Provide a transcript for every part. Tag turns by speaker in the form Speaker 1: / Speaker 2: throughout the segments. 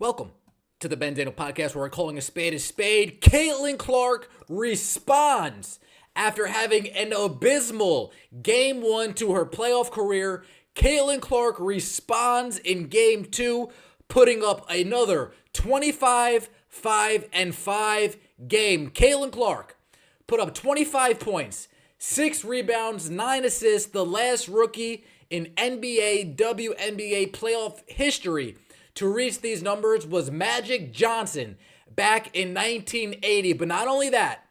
Speaker 1: Welcome to the Ben Daniel podcast, where we're calling a spade a spade. Caitlin Clark responds after having an abysmal Game 1 to her playoff career. Caitlin Clark responds in Game 2, putting up another 25, 5, and 5 game. Caitlin Clark put up 25 points, 6 rebounds, 9 assists, the last rookie in NBA, WNBA playoff history to reach these numbers was Magic Johnson back in 1980. But not only that,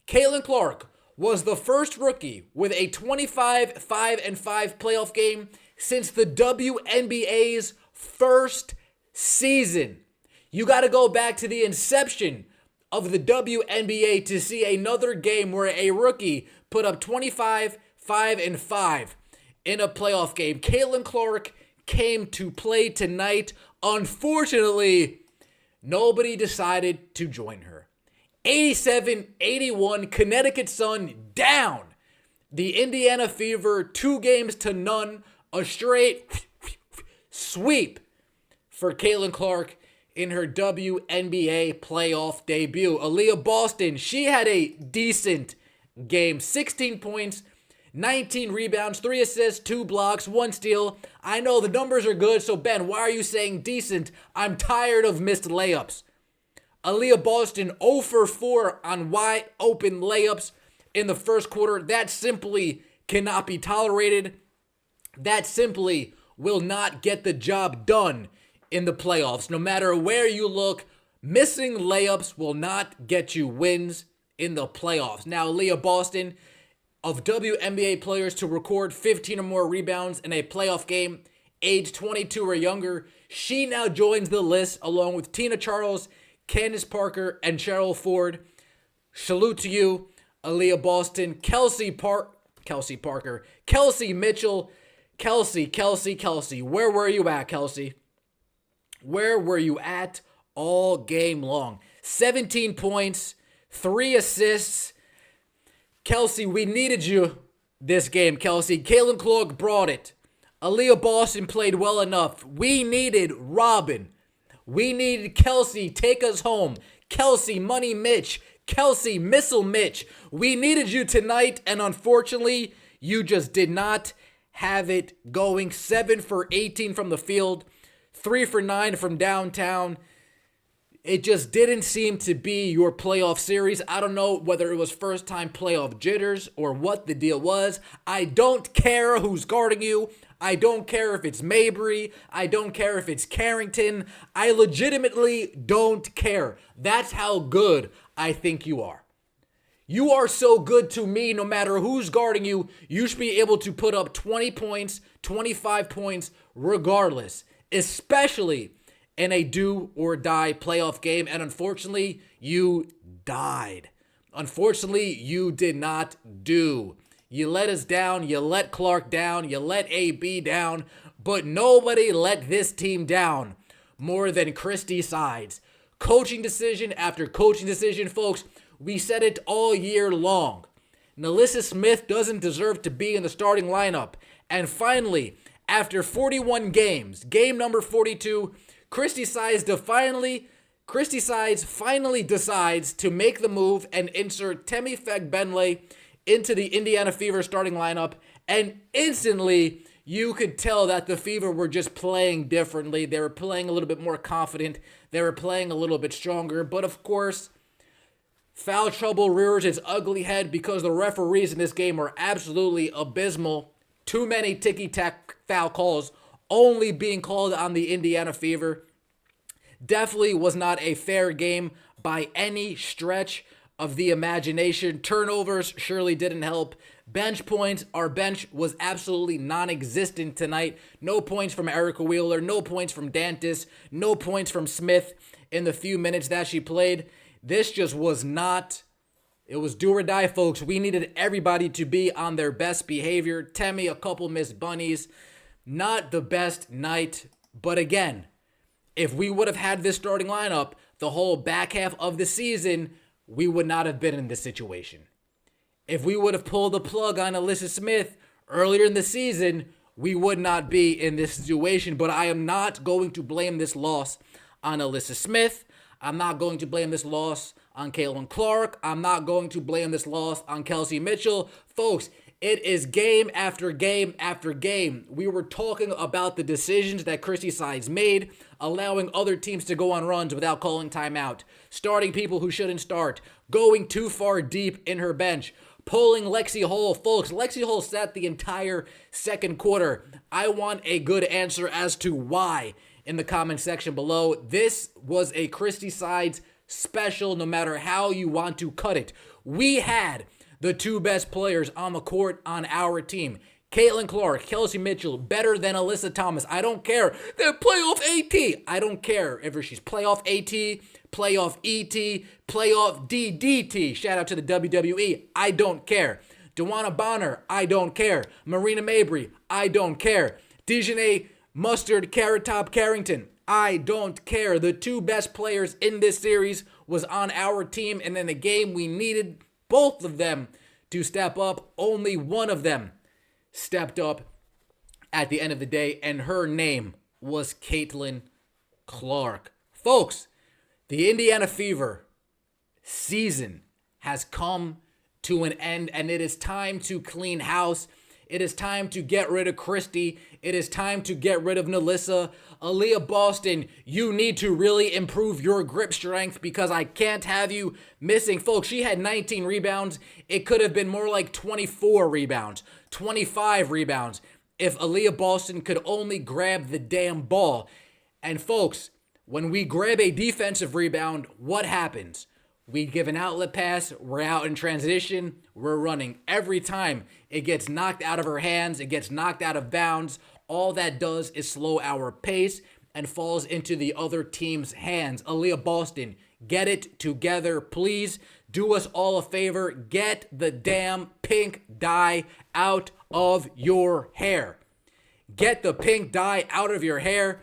Speaker 1: Caitlin Clark was the first rookie with a 25, 5, and 5 playoff game since the WNBA's first season. You got to go back to the inception of the WNBA to see another game where a rookie put up 25, 5, and 5 in a playoff game. Caitlin Clark came to play tonight. Unfortunately, nobody decided to join her. 87-81, Connecticut Sun down the Indiana Fever 2-0, a straight sweep for Caitlin Clark in her WNBA playoff debut. Aaliyah Boston, she had a decent game. 16 points, 19 rebounds, 3 assists, 2 blocks, 1 steal. I know the numbers are good, so Ben, why are you saying decent? I'm tired of missed layups. Aaliyah Boston 0 for 4 on wide open layups in the first quarter. That simply cannot be tolerated. That simply will not get the job done in the playoffs. No matter where you look, missing layups will not get you wins in the playoffs. Now, Aaliyah Boston, of WNBA players to record 15 or more rebounds in a playoff game, age 22 or younger, she now joins the list along with Tina Charles, Candace Parker, and Cheryl Ford. Salute to you, Aaliyah Boston. Kelsey Parker, Kelsey Mitchell, Kelsey. Where were you at, Kelsey? Where were you at all game long? 17 points, 3 assists. Kelsey, we needed you this game, Kelsey. Caitlin Clark brought it. Aaliyah Boston played well enough. We needed Robin. We needed Kelsey. Take us home. Kelsey, Money Mitch. Kelsey, Missile Mitch. We needed you tonight, and unfortunately, you just did not have it going. 7 for 18 from the field. 3 for 9 from downtown. It just didn't seem to be your playoff series. I don't know whether it was first-time playoff jitters or what the deal was. I don't care who's guarding you. I don't care if it's Mabry. I don't care if it's Carrington. I legitimately don't care. That's how good I think you are. You are so good to me, no matter who's guarding you, you should be able to put up 20 points, 25 points, regardless, especially in a do-or-die playoff game, and unfortunately, you died. Unfortunately, you did not do. You let us down, you let Clark down, you let AB down, but nobody let this team down more than Christie sides. Coaching decision after coaching decision, folks, we said it all year long. Nalissa Smith doesn't deserve to be in the starting lineup, and finally, after 41 games, game number 42, Christie Sides finally decides to make the move and insert Temi Fagbenle into the Indiana Fever starting lineup, and instantly you could tell that the Fever were just playing differently. They were playing a little bit more confident. They were playing a little bit stronger, but of course, foul trouble rears its ugly head because the referees in this game were absolutely abysmal. Too many ticky-tack foul calls only being called on the Indiana Fever. Definitely was not a fair game by any stretch of the imagination. Turnovers surely didn't help. Bench points, our bench was absolutely non-existent tonight. No points from Erica Wheeler, no points from Dantis, no points from Smith in the few minutes that she played. This just was not, it was do or die, folks. We needed everybody to be on their best behavior. Temi, a couple missed bunnies. Not the best night, but again, if we would have had this starting lineup the whole back half of the season, we would not have been in this situation. If we would have pulled the plug on Alyssa Smith earlier in the season, we would not be in this situation. But I am not going to blame this loss on Alyssa Smith. I'm not going to blame this loss on Caitlin Clark. I'm not going to blame this loss on Kelsey Mitchell. Folks, it is game after game after game. We were talking about the decisions that Christie Sides made, allowing other teams to go on runs without calling timeout, starting people who shouldn't start, going too far deep in her bench, pulling Lexi Hall. Folks, Lexi Hall sat the entire second quarter. I want a good answer as to why in the comment section below. This was a Christie Sides special, no matter how you want to cut it. We had the two best players on the court on our team. Caitlin Clark, Kelsey Mitchell, better than Alyssa Thomas. I don't care. They're playoff AT. I don't care if she's playoff AT, playoff ET, playoff DDT. Shout out to the WWE. I don't care. Dewana Bonner. I don't care. Marina Mabry. I don't care. Dejanay Mustard, Carrot Top Carrington. I don't care. The two best players in this series was on our team, and in the game we needed both of them to step up. Only one of them stepped up at the end of the day, and her name was Caitlin Clark. Folks, the Indiana Fever season has come to an end, and it is time to clean house. It is time to get rid of Christie. It is time to get rid of Nalissa. Aaliyah Boston, you need to really improve your grip strength because I can't have you missing. Folks, she had 19 rebounds. It could have been more like 24 rebounds, 25 rebounds if Aaliyah Boston could only grab the damn ball. And folks, when we grab a defensive rebound, what happens? We give an outlet pass, we're out in transition, we're running. Every time it gets knocked out of her hands, it gets knocked out of bounds, all that does is slow our pace and falls into the other team's hands. Aaliyah Boston, get it together, please. Do us all a favor, get the damn pink dye out of your hair. Get the pink dye out of your hair.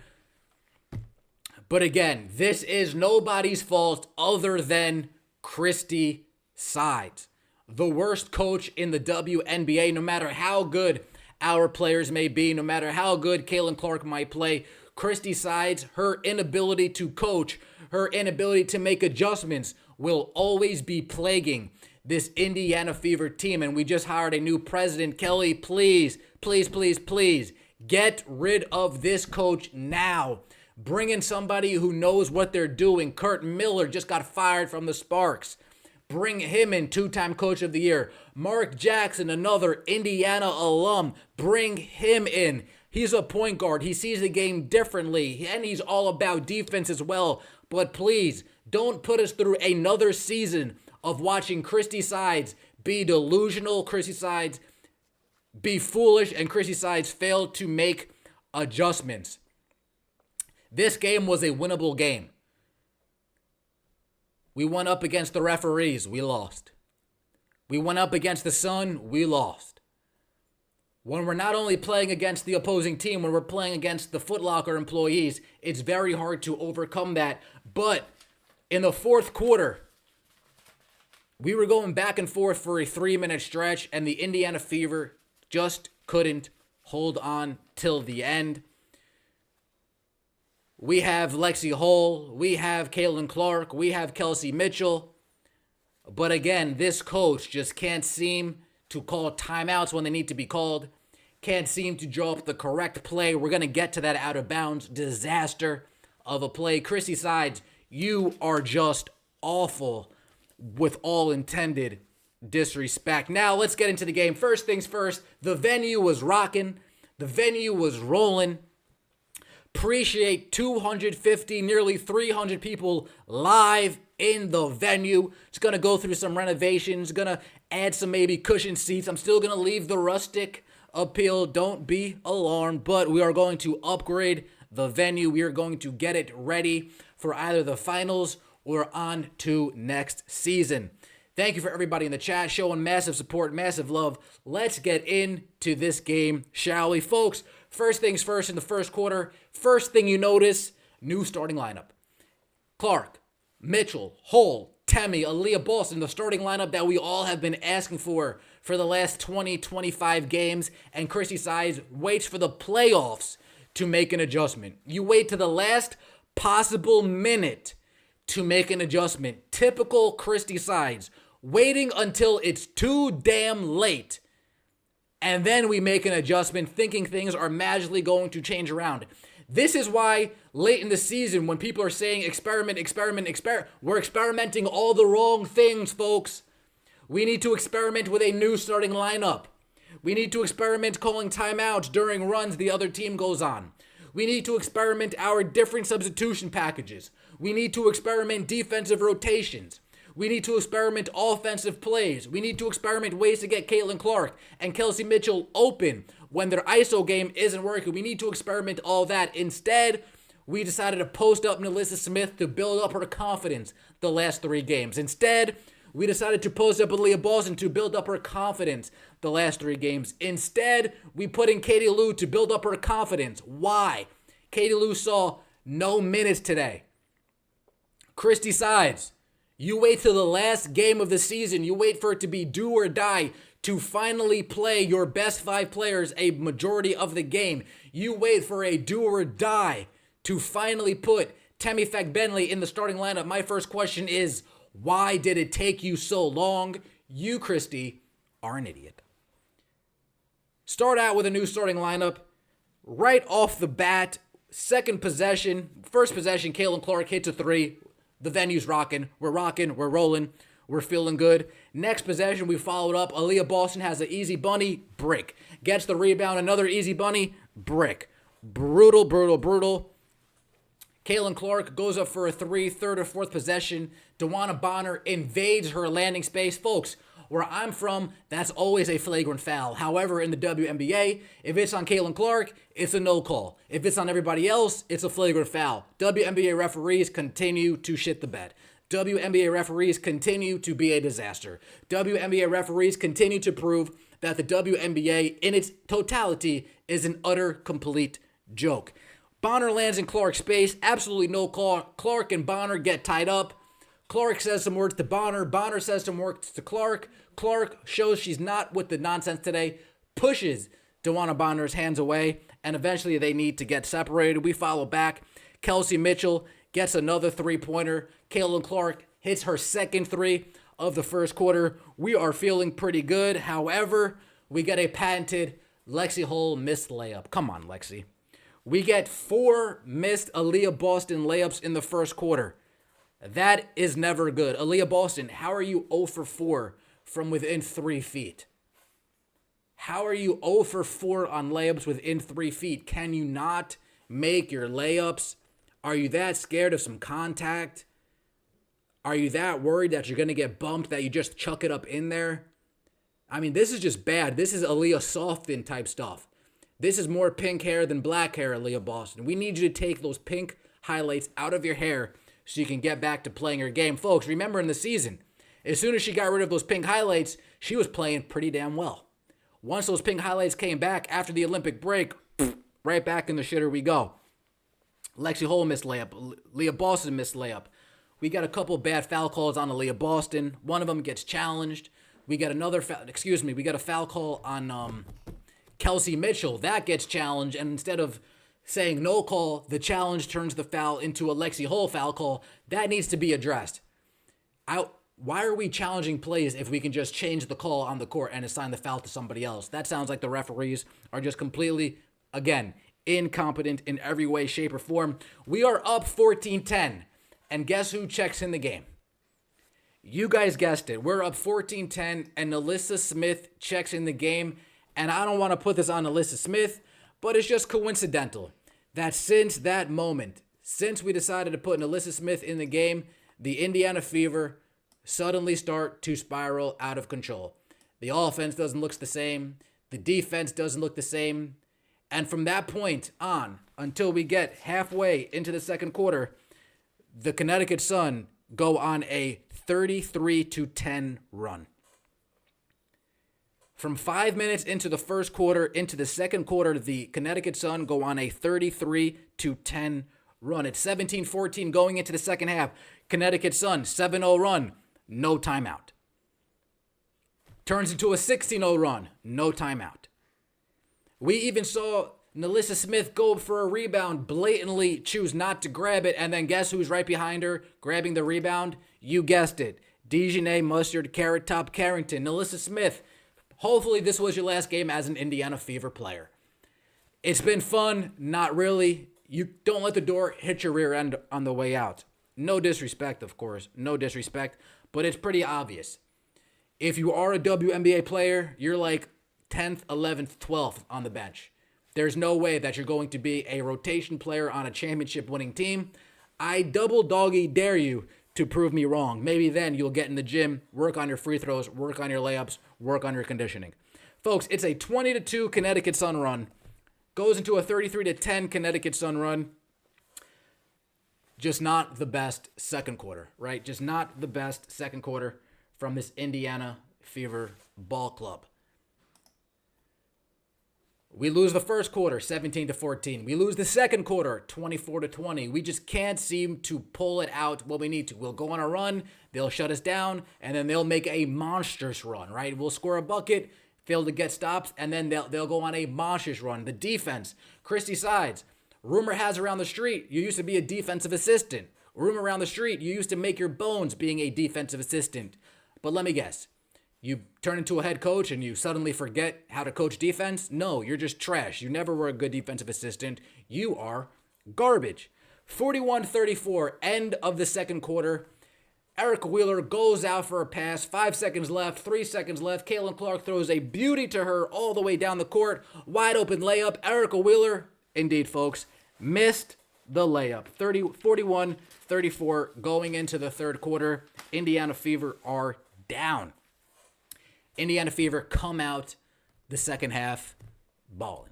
Speaker 1: But again, this is nobody's fault other than Christie Sides, the worst coach in the WNBA. No matter how good our players may be, no matter how good Caitlin Clark might play, Christie Sides, her inability to coach, her inability to make adjustments will always be plaguing this Indiana Fever team. And we just hired a new president. Kelly, please, please, please, please get rid of this coach now. Bring in somebody who knows what they're doing. Kurt Miller just got fired from the Sparks. Bring him in, two-time coach of the year. Mark Jackson, another Indiana alum. Bring him in. He's a point guard. He sees the game differently, and he's all about defense as well. But please, don't put us through another season of watching Christie Sides be delusional, Christie Sides be foolish, and Christie Sides fail to make adjustments. This game was a winnable game. We went up against the referees. We lost. We went up against the Sun. We lost. When we're not only playing against the opposing team, when we're playing against the Foot Locker employees, it's very hard to overcome that. But in the fourth quarter, we were going back and forth for a 3-minute stretch, and the Indiana Fever just couldn't hold on till the end. We have Lexi Hall, we have Caitlin Clark, we have Kelsey Mitchell. But again, this coach just can't seem to call timeouts when they need to be called. Can't seem to draw up the correct play. We're going to get to that out of bounds disaster of a play. Christie Sides, you are just awful with all intended disrespect. Now let's get into the game. First things first, the venue was rocking. The venue was rolling. Appreciate 250, nearly 300 people live in the venue. It's going to go through some renovations, going to add some maybe cushion seats. I'm still going to leave the rustic appeal. Don't be alarmed, but we are going to upgrade the venue. We are going to get it ready for either the finals or on to next season. Thank you for everybody in the chat showing massive support, massive love. Let's get into this game, shall we? Folks, first things first in the first quarter. First thing you notice, new starting lineup. Clark, Mitchell, Hall, Temi, Aaliyah Boston, the starting lineup that we all have been asking for the last 20, 25 games. And Christie Sides waits for the playoffs to make an adjustment. You wait to the last possible minute to make an adjustment. Typical Christie sides, waiting until it's too damn late, and then we make an adjustment thinking things are magically going to change around. This is why late in the season, when people are saying experiment, we're experimenting all the wrong things, folks. We need to experiment with a new starting lineup. We need to experiment calling timeouts during runs the other team goes on. We need to experiment our different substitution packages. We need to experiment defensive rotations. We need to experiment offensive plays. We need to experiment ways to get Caitlin Clark and Kelsey Mitchell open when their ISO game isn't working. We need to experiment all that. Instead, we decided to post up NaLyssa Smith to build up her confidence the last 3 games. Instead, we decided to post up Aaliyah Boston to build up her confidence the last 3 games. Instead, we put in Katie Lou to build up her confidence. Why? Katie Lou saw no minutes today. Christie sides, you wait till the last game of the season. You wait for it to be do or die to finally play your best 5 players a majority of the game. You wait for a do or die to finally put Tammy Fagbenley in the starting lineup. My first question is, why did it take you so long? You, Christie, are an idiot. Start out with a new starting lineup. Right off the bat, first possession, Caitlin Clark hits a 3. The venue's rocking, we're rolling, we're feeling good. Next possession, we followed up. Aaliyah Boston has an easy bunny, brick. Gets the rebound, another easy bunny, brick. Brutal. Caitlin Clark goes up for a 3, third or fourth possession. DeWanna Bonner invades her landing space. Folks, where I'm from, that's always a flagrant foul. However, in the WNBA, if it's on Caitlin Clark, it's a no call. If it's on everybody else, it's a flagrant foul. WNBA referees continue to shit the bed. WNBA referees continue to be a disaster. WNBA referees continue to prove that the WNBA in its totality is an utter, complete joke. Bonner lands in Clark's space. Absolutely no call. Clark and Bonner get tied up. Clark says some words to Bonner. Bonner says some words to Clark. Clark shows she's not with the nonsense today, pushes DeWanna Bonner's hands away, and eventually they need to get separated. We follow back. Kelsey Mitchell gets another 3-pointer. Caitlin Clark hits her second 3 of the first quarter. We are feeling pretty good. However, we get a patented Lexi Hull missed layup. Come on, Lexi. We get 4 missed Aaliyah Boston layups in the first quarter. That is never good. Aaliyah Boston, how are you 0 for 4 from within 3 feet? How are you 0 for 4 on layups within 3 feet? Can you not make your layups? Are you that scared of some contact? Are you that worried that you're going to get bumped that you just chuck it up in there? I mean, this is just bad. This is Aaliyah Softin type stuff. This is more pink hair than black hair, Aaliyah Boston. We need you to take those pink highlights out of your hair so you can get back to playing your game. Folks, remember in the season, as soon as she got rid of those pink highlights, she was playing pretty damn well. Once those pink highlights came back after the Olympic break, right back in the shitter we go. Lexi Hull missed layup. Leah Boston missed layup. We got a couple bad foul calls on Aaliyah Boston. One of them gets challenged. We got a foul call on Kelsey Mitchell. That gets challenged, and instead of saying no call, the challenge turns the foul into a Lexi Hull foul call. That needs to be addressed. Why are we challenging plays if we can just change the call on the court and assign the foul to somebody else? That sounds like the referees are just completely, again, incompetent in every way, shape, or form. We are up 14-10, and guess who checks in the game? You guys guessed it. We're up 14-10, and NaLyssa Smith checks in the game. And I don't want to put this on NaLyssa Smith, but it's just coincidental that since that moment, since we decided to put NaLyssa Smith in the game, the Indiana Fever suddenly start to spiral out of control. The offense doesn't look the same. The defense doesn't look the same. And from that point on, until we get halfway into the second quarter, the Connecticut Sun go on a 33-10 run. From 5 minutes into the first quarter, into the second quarter, the Connecticut Sun go on a 33-10 run. It's 17-14 going into the second half. Connecticut Sun, 7-0 run, no timeout. Turns into a 16-0 run, no timeout. We even saw Nalissa Smith go for a rebound, blatantly choose not to grab it, and then guess who's right behind her grabbing the rebound? You guessed it. Dejanay Mustard, Carrot Top Carrington. Nalissa Smith, hopefully this was your last game as an Indiana Fever player. It's been fun, not really. You don't let the door hit your rear end on the way out. No disrespect, of course. No disrespect, but it's pretty obvious. If you are a WNBA player, you're like 10th, 11th, 12th on the bench. There's no way that you're going to be a rotation player on a championship winning team. I double doggy dare you to prove me wrong. Maybe then you'll get in the gym, work on your free throws, work on your layups, work on your conditioning. Folks, it's a 20-2 Connecticut Sun run. Goes into a 33-10 Connecticut Sun run. Just not the best second quarter, right? Just not the best second quarter from this Indiana Fever ball club. We lose the first quarter, 17-14. We lose the second quarter, 24-20. We just can't seem to pull it out when we need to. We'll go on a run, they'll shut us down, and then they'll make a monstrous run, right? We'll score a bucket, fail to get stops, and then they'll go on a monstrous run. The defense, Christie sides. Rumor has around the street, you used to be a defensive assistant. Rumor around the street, you used to make your bones being a defensive assistant. But let me guess. You turn into a head coach and you suddenly forget how to coach defense? No, you're just trash. You never were a good defensive assistant. You are garbage. 41-34, end of the second quarter. Erica Wheeler goes out for a pass. 5 seconds left, 3 seconds left. Caitlin Clark throws a beauty to her all the way down the court. Wide open layup. Erica Wheeler, indeed, folks, missed the layup. 41-34 going into the third quarter. Indiana Fever are down. Indiana Fever come out the second half balling.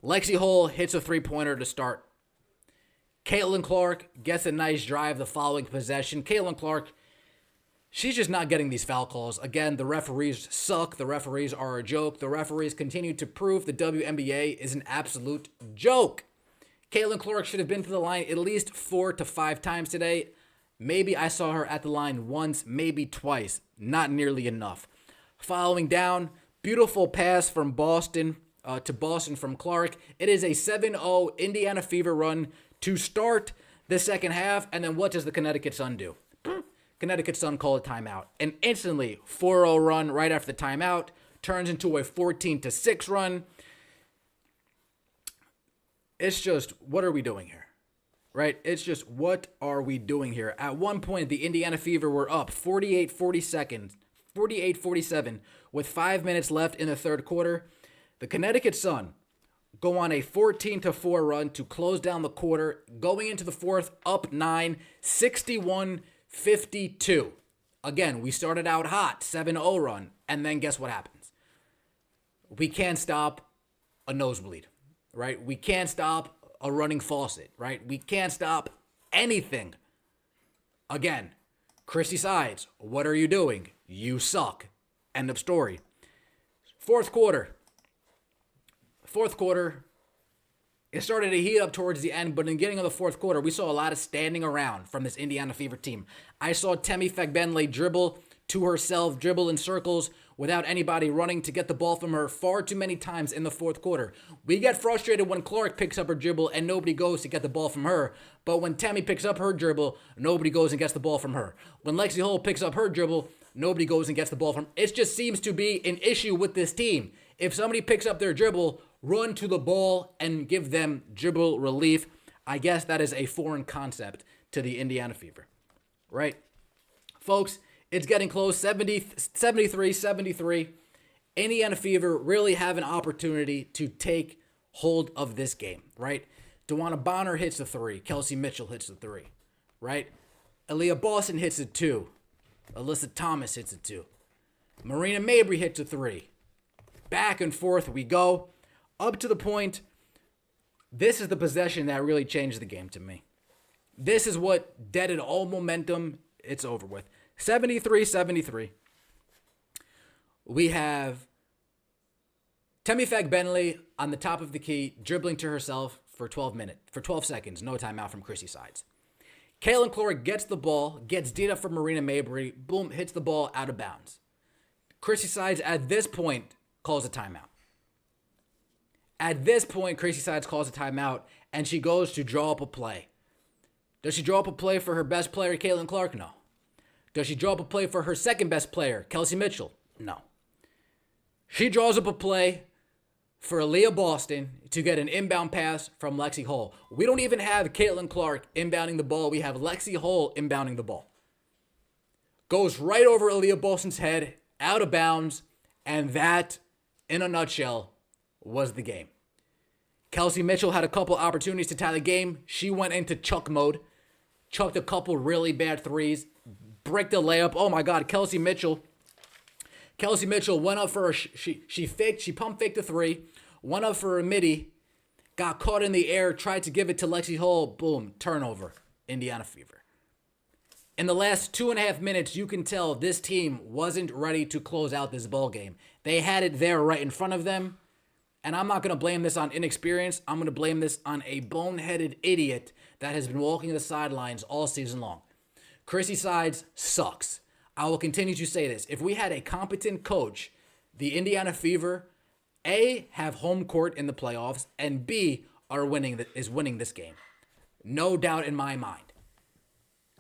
Speaker 1: Lexi Hull hits a three-pointer to start. Caitlin Clark gets a nice drive the following possession. Caitlin Clark, she's just not getting these foul calls. Again, the referees suck. The referees are a joke. The referees continue to prove the WNBA is an absolute joke. Caitlin Clark should have been to the line at least 4 to 5 times today. Maybe I saw her at the line once, maybe twice. Not nearly enough. Following down, beautiful pass from Boston to Boston from Clark. It is a 7-0 Indiana Fever run to start the second half. And then what does the Connecticut Sun do? Connecticut Sun call a timeout. And instantly, 4-0 run right after the timeout turns into a 14-6 run. It's just, what are we doing here? Right? It's just, what are we doing here? At one point, the Indiana Fever were up 48-47 with 5 minutes left in the third quarter. The Connecticut Sun go on a 14-4 run to close down the quarter, going into the fourth, up 9, 61-52. Again, we started out hot, 7-0 run, and then guess what happens? We can't stop a nosebleed, right? We can't stop a running faucet, right? We can't stop anything. Again, Christie sides, what are you doing? You suck. End of story. Fourth quarter, it started to heat up towards the end, but in the beginning of the fourth quarter, we saw a lot of standing around from this Indiana Fever team. I saw Temi Fagbenle dribble to herself, dribble in circles without anybody running to get the ball from her far too many times in the fourth quarter. We get frustrated when Clark picks up her dribble and nobody goes to get the ball from her, but when Temi picks up her dribble, nobody goes and gets the ball from her. When Lexi Hull picks up her dribble, nobody goes and gets the ball from her. It just seems to be an issue with this team. If somebody picks up their dribble, run to the ball and give them dribble relief. I guess that is a foreign concept to the Indiana Fever, right? Folks, it's getting close, 73-73. Indiana Fever really have an opportunity to take hold of this game, right? DeWanna Bonner hits the 3. Kelsey Mitchell hits the 3, right? Aaliyah Boston hits the 2. Alyssa Thomas hits the 2. Marina Mabry hits the 3. Back and forth we go. Up to the point, this is the possession that really changed the game to me. This is what deaded all momentum. It's over with. 73-73. We have Temi Fagbenle on the top of the key, dribbling to herself for 12 seconds. No timeout from Christie sides. Caitlin Clark gets the ball, gets Dita from Marina Mabry, boom, hits the ball out of bounds. Christie sides at this point calls a timeout. At this point, Christie Sides calls a timeout, and she goes to draw up a play. Does she draw up a play for her best player, Caitlin Clark? No. Does she draw up a play for her second best player, Kelsey Mitchell? No. She draws up a play for Aaliyah Boston to get an inbound pass from Lexi Hull. We don't even have Caitlin Clark inbounding the ball. We have Lexi Hull inbounding the ball. Goes right over Aaliyah Boston's head, out of bounds, and that, in a nutshell, was the game. Kelsey Mitchell had a couple opportunities to tie the game. She went into chuck mode, chucked a couple really bad threes, bricked a layup. Oh my God, Kelsey Mitchell went up for a she pump faked a three, went up for a midi, got caught in the air, tried to give it to Lexi Hull. Boom, turnover. Indiana Fever. In the last 2.5 minutes, you can tell this team wasn't ready to close out this ball game. They had it there right in front of them. And I'm not going to blame this on inexperience. I'm going to blame this on a boneheaded idiot that has been walking the sidelines all season long. Christie Sides sucks. I will continue to say this. If we had a competent coach, the Indiana Fever, A, have home court in the playoffs, and B, is winning this game. No doubt in my mind.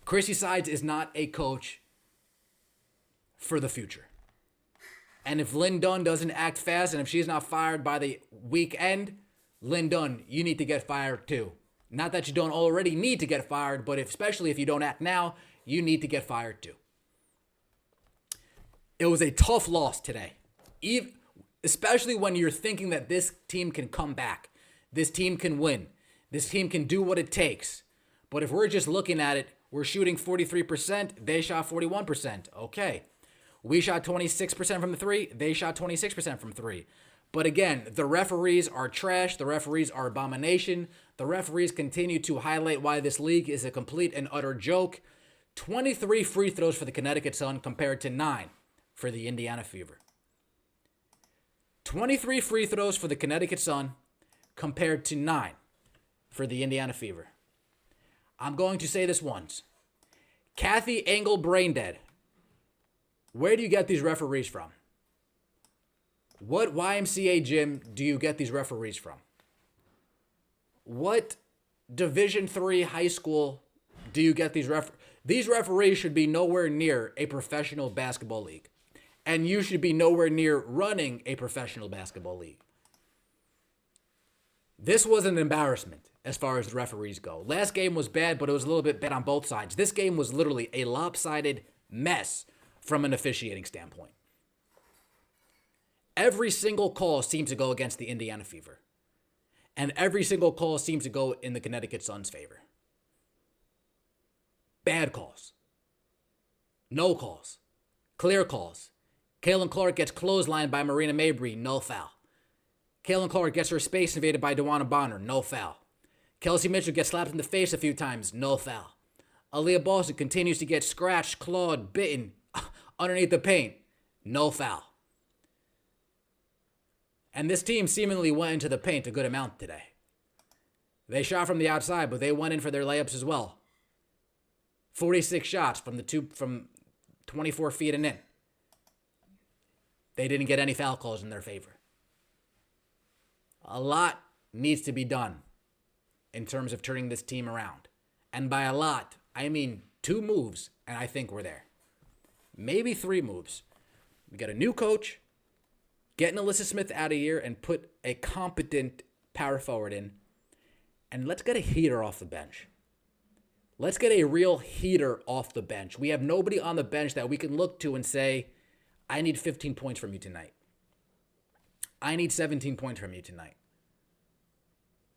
Speaker 1: Christie Sides is not a coach for the future. And if Lynn Dunn doesn't act fast, and if she's not fired by the weekend, Lynn Dunn, you need to get fired too. Not that you don't already need to get fired, but especially if you don't act now, you need to get fired too. It was a tough loss today, especially when you're thinking that this team can come back. This team can win. This team can do what it takes. But if we're just looking at it, we're shooting 43%, they shot 41%. Okay. We shot 26% from the three. They shot 26% from three. But again, the referees are trash. The referees are abomination. The referees continue to highlight why this league is a complete and utter joke. 23 free throws for the Connecticut Sun compared to 9 for the Indiana Fever. 23 free throws for the Connecticut Sun compared to 9 for the Indiana Fever. I'm going to say this once. Kathy Engel Braindead. Where do you get these referees from? What YMCA gym do you get these referees from? What Division III high school do you get these referees? These referees should be nowhere near a professional basketball league. And you should be nowhere near running a professional basketball league. This was an embarrassment as far as the referees go. Last game was bad, but it was a little bit bad on both sides. This game was literally a lopsided mess from an officiating standpoint. Every single call seems to go against the Indiana Fever. And every single call seems to go in the Connecticut Sun's favor. Bad calls. No calls. Clear calls. Caitlin Clark gets clotheslined by Marina Mabry, no foul. Caitlin Clark gets her space invaded by DeWanna Bonner, no foul. Kelsey Mitchell gets slapped in the face a few times, no foul. Aaliyah Boston continues to get scratched, clawed, bitten underneath the paint, no foul. And this team seemingly went into the paint a good amount today. They shot from the outside, but they went in for their layups as well. 46 shots from 24 feet and in. They didn't get any foul calls in their favor. A lot needs to be done in terms of turning this team around. And by a lot, I mean 2 moves, and I think we're there. Maybe 3 moves. We got a new coach, getting Alyssa Smith out of here, and put a competent power forward in. And let's get a heater off the bench. Let's get a real heater off the bench. We have nobody on the bench that we can look to and say, I need 15 points from you tonight. I need 17 points from you tonight.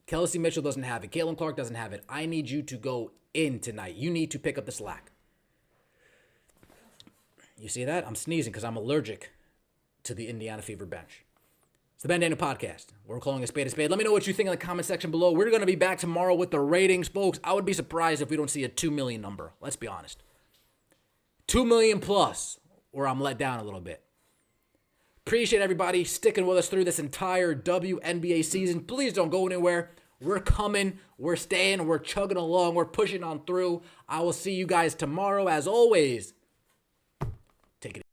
Speaker 1: Kelsey Mitchell doesn't have it. Caitlin Clark doesn't have it. I need you to go in tonight. You need to pick up the slack. You see that? I'm sneezing because I'm allergic to the Indiana Fever bench. It's the Ben Daniel Podcast. We're calling a spade a spade. Let me know what you think in the comment section below. We're going to be back tomorrow with the ratings, folks. I would be surprised if we don't see a 2 million number. Let's be honest. 2 million plus, or I'm let down a little bit. Appreciate everybody sticking with us through this entire WNBA season. Please don't go anywhere. We're coming. We're staying. We're chugging along. We're pushing on through. I will see you guys tomorrow. As always, take it easy.